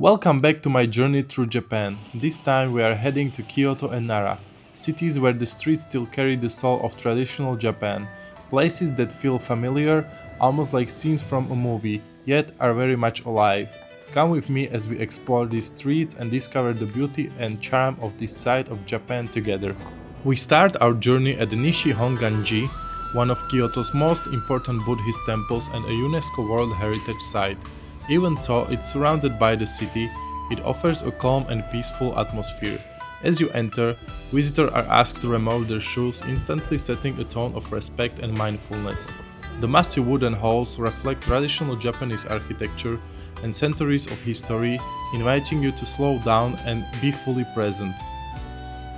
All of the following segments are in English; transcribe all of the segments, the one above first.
Welcome back to my journey through Japan. This time we are heading to Kyoto and Nara, cities where the streets still carry the soul of traditional Japan. Places that feel familiar, almost like scenes from a movie, yet are very much alive. Come with me as we explore these streets and discover the beauty and charm of this side of Japan together. We start our journey at the Nishi Hongan-ji, one of Kyoto's most important Buddhist temples and a UNESCO World Heritage Site. Even though it's surrounded by the city, it offers a calm and peaceful atmosphere. As you enter, visitors are asked to remove their shoes, instantly setting a tone of respect and mindfulness. The massive wooden halls reflect traditional Japanese architecture and centuries of history, inviting you to slow down and be fully present.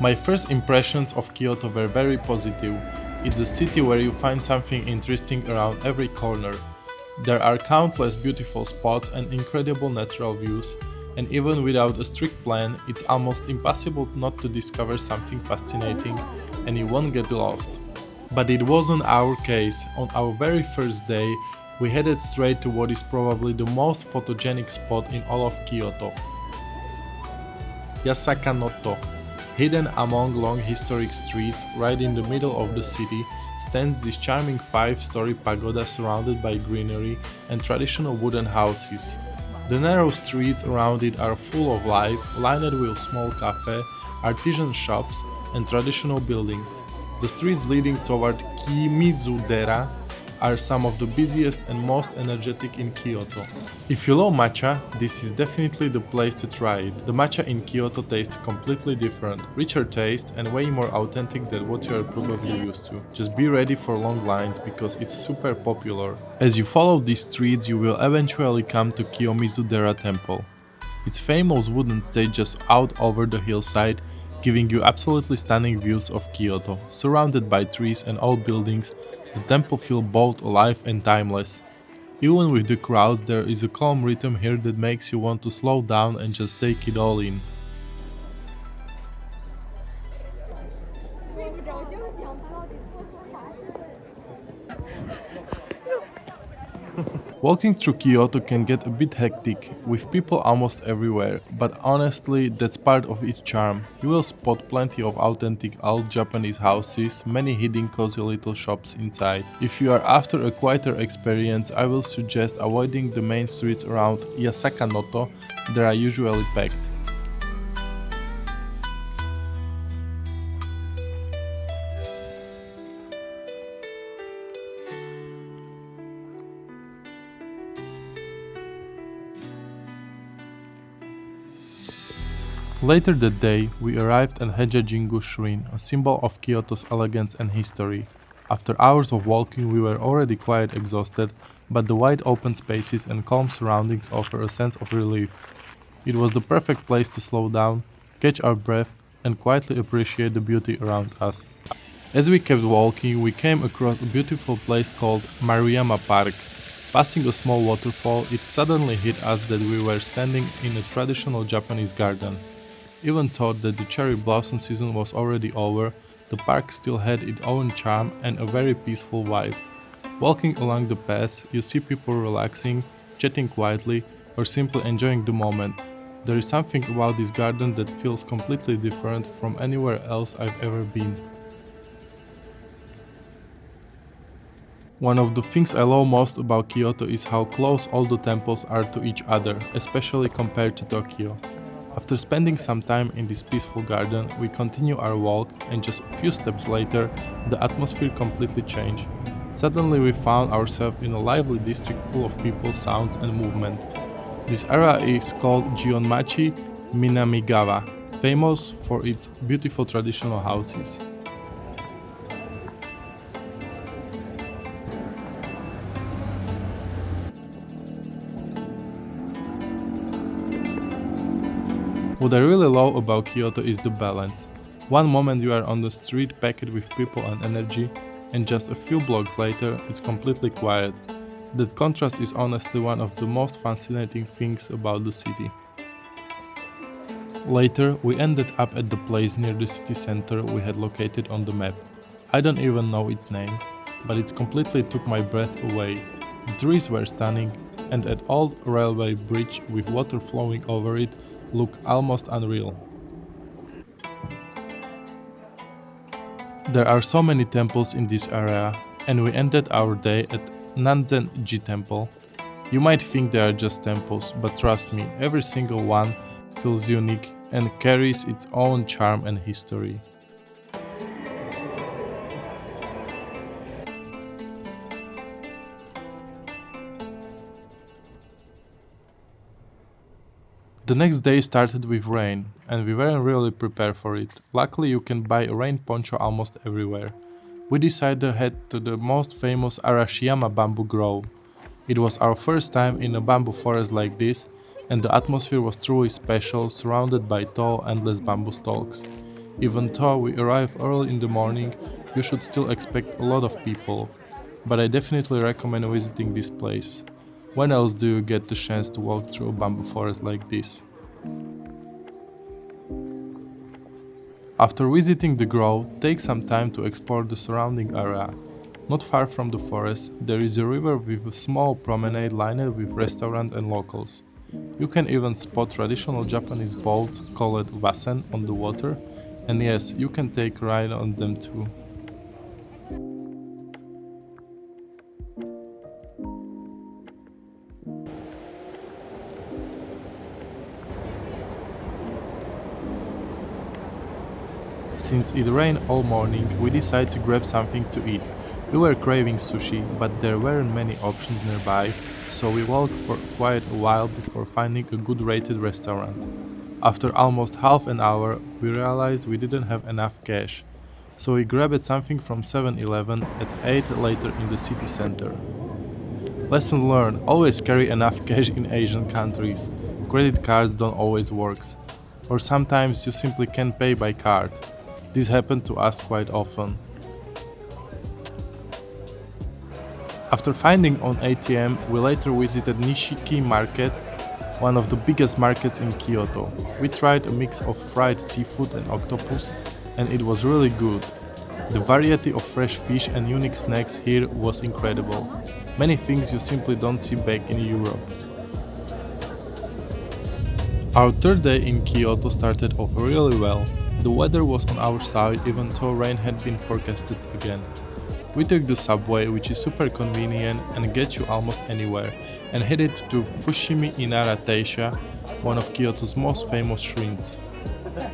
My first impressions of Kyoto were very positive. It's a city where you find something interesting around every corner. There are countless beautiful spots and incredible natural views, and even without a strict plan, it's almost impossible not to discover something fascinating and you won't get lost. But it wasn't our case. On our very first day, we headed straight to what is probably the most photogenic spot in all of Kyoto, Yasaka noto. Hidden among long historic streets, right in the middle of the city, stands this charming 5-story pagoda surrounded by greenery and traditional wooden houses. The narrow streets around it are full of life, lined with small cafes, artisan shops, and traditional buildings. The streets leading toward Kiyomizu-dera are some of the busiest and most energetic in Kyoto. If you love matcha, this is definitely the place to try it. The matcha in Kyoto tastes completely different, richer taste and way more authentic than what you are probably used to. Just be ready for long lines because it's super popular. As you follow these streets, you will eventually come to Kiyomizu-dera Temple. Its famous wooden stage just out over the hillside, giving you absolutely stunning views of Kyoto. Surrounded by trees and old buildings, the temple feels both alive and timeless. Even with the crowds, there is a calm rhythm here that makes you want to slow down and just take it all in. Walking through Kyoto can get a bit hectic, with people almost everywhere, but honestly, that's part of its charm. You will spot plenty of authentic old Japanese houses, many hidden cozy little shops inside. If you are after a quieter experience, I will suggest avoiding the main streets around Yasaka noto, they are usually packed. Later that day, we arrived at Heijajingu Shrine, a symbol of Kyoto's elegance and history. After hours of walking, we were already quite exhausted, but the wide open spaces and calm surroundings offer a sense of relief. It was the perfect place to slow down, catch our breath, and quietly appreciate the beauty around us. As we kept walking, we came across a beautiful place called Maruyama Park. Passing a small waterfall, it suddenly hit us that we were standing in a traditional Japanese garden. Even though that the cherry blossom season was already over, the park still had its own charm and a very peaceful vibe. Walking along the paths, you see people relaxing, chatting quietly, or simply enjoying the moment. There is something about this garden that feels completely different from anywhere else I've ever been. One of the things I love most about Kyoto is how close all the temples are to each other, especially compared to Tokyo. After spending some time in this peaceful garden, we continue our walk, and just a few steps later, the atmosphere completely changed. Suddenly we found ourselves in a lively district full of people, sounds and movement. This area is called Gionmachi Minamigawa, famous for its beautiful traditional houses. What I really love about Kyoto is the balance. One moment you are on the street packed with people and energy, and just a few blocks later it's completely quiet. That contrast is honestly one of the most fascinating things about the city. Later, we ended up at the place near the city center we had located on the map. I don't even know its name, but it completely took my breath away. The trees were stunning, and an old railway bridge with water flowing over it look almost unreal. There are so many temples in this area, and we ended our day at Hongan-ji Temple. You might think they are just temples, but trust me, every single one feels unique and carries its own charm and history. The next day started with rain, and we weren't really prepared for it. Luckily, you can buy a rain poncho almost everywhere. We decided to head to the most famous Arashiyama bamboo grove. It was our first time in a bamboo forest like this, and the atmosphere was truly special, surrounded by tall, endless bamboo stalks. Even though we arrived early in the morning, you should still expect a lot of people, but I definitely recommend visiting this place. When else do you get the chance to walk through a bamboo forest like this? After visiting the grove, take some time to explore the surrounding area. Not far from the forest, there is a river with a small promenade lined with restaurants and locals. You can even spot traditional Japanese boats called wasen on the water, and yes, you can take a ride on them too. Since it rained all morning, we decided to grab something to eat. We were craving sushi, but there weren't many options nearby, so we walked for quite a while before finding a good rated restaurant. After almost half an hour, we realized we didn't have enough cash, so we grabbed something from 7-Eleven at 8 later in the city center. Lesson learned, always carry enough cash in Asian countries. Credit cards don't always work, or sometimes you simply can't pay by card. This happened to us quite often. After finding an ATM, we later visited Nishi market, one of the biggest markets in Kyoto. We tried a mix of fried seafood and octopus, and it was really good. The variety of fresh fish and unique snacks here was incredible. Many things you simply don't see back in Europe. Our third day in Kyoto started off really well. The weather was on our side even though rain had been forecasted again. We took the subway, which is super convenient and gets you almost anywhere, and headed to Fushimi Inara Taisha, one of Kyoto's most famous shrines.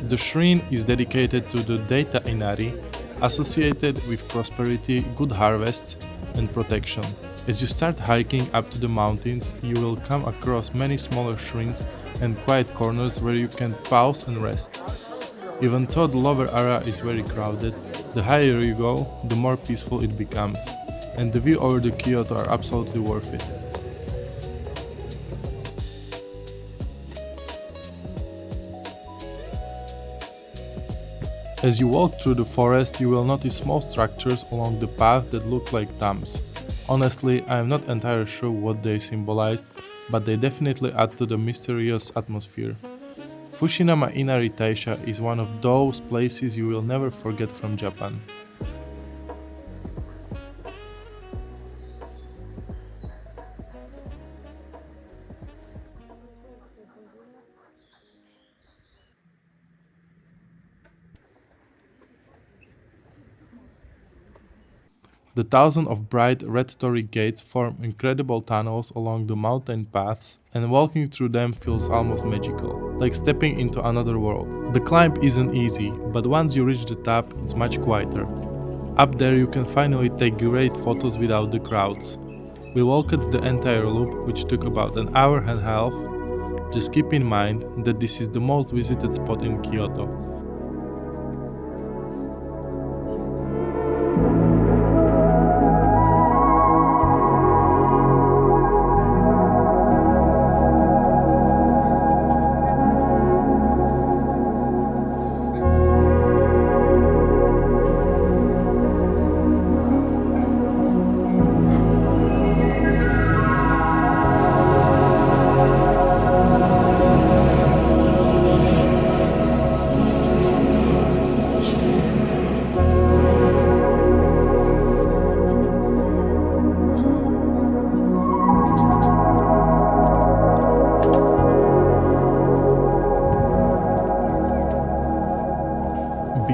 The shrine is dedicated to the deity Inari, associated with prosperity, good harvests, and protection. As you start hiking up to the mountains, you will come across many smaller shrines and quiet corners where you can pause and rest. Even though the lower area is very crowded, the higher you go, the more peaceful it becomes, and the view over the Kyoto are absolutely worth it. As you walk through the forest, you will notice small structures along the path that look like tombs. Honestly, I am not entirely sure what they symbolized, but they definitely add to the mysterious atmosphere. Fushimi Inari Taisha is one of those places you will never forget from Japan. The thousands of bright red torii gates form incredible tunnels along the mountain paths, and walking through them feels almost magical, like stepping into another world. The climb isn't easy, but once you reach the top, it's much quieter. Up there you can finally take great photos without the crowds. We walked the entire loop, which took about an hour and a half. Just keep in mind that this is the most visited spot in Kyoto.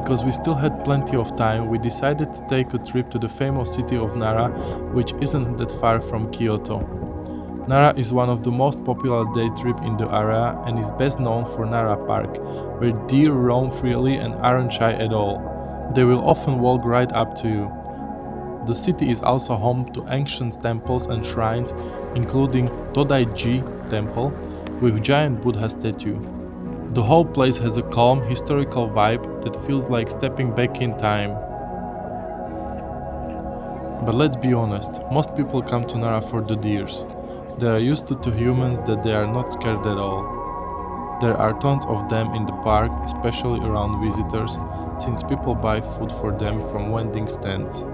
because we still had plenty of time, we decided to take a trip to the famous city of Nara, which isn't that far from Kyoto. Nara is one of the most popular day trips in the area and is best known for Nara Park, where deer roam freely and aren't shy at all. They will often walk right up to you. The city is also home to ancient temples and shrines, including Todai-ji Temple, with giant Buddha statue. The whole place has a calm, historical vibe that feels like stepping back in time. But let's be honest, most people come to Nara for the deers. They are used to humans that they are not scared at all. There are tons of them in the park, especially around visitors, since people buy food for them from vending stands.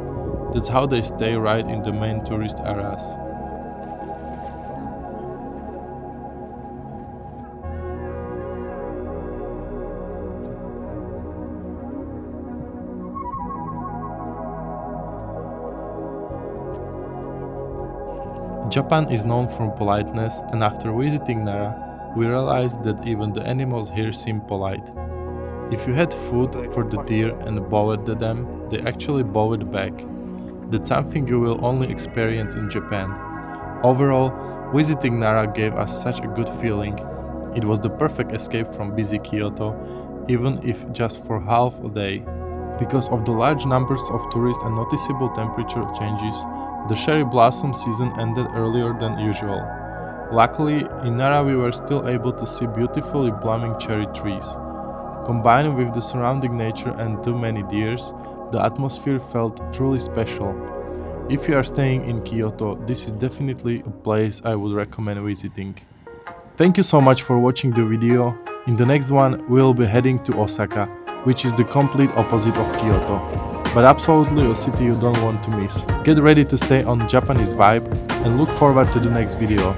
That's how they stay right in the main tourist areas. Japan is known for politeness, and after visiting Nara, we realized that even the animals here seem polite. If you had food for the deer and bowed at them, they actually bowed back. That's something you will only experience in Japan. Overall, visiting Nara gave us such a good feeling. It was the perfect escape from busy Kyoto, even if just for half a day. Because of the large numbers of tourists and noticeable temperature changes, the cherry blossom season ended earlier than usual. Luckily, in Nara we were still able to see beautifully blooming cherry trees. Combined with the surrounding nature and too many deers, the atmosphere felt truly special. If you are staying in Kyoto, this is definitely a place I would recommend visiting. Thank you so much for watching the video. In the next one, we will be heading to Osaka, which is the complete opposite of Kyoto, but absolutely a city you don't want to miss. Get ready to stay on Japanese vibe and look forward to the next video.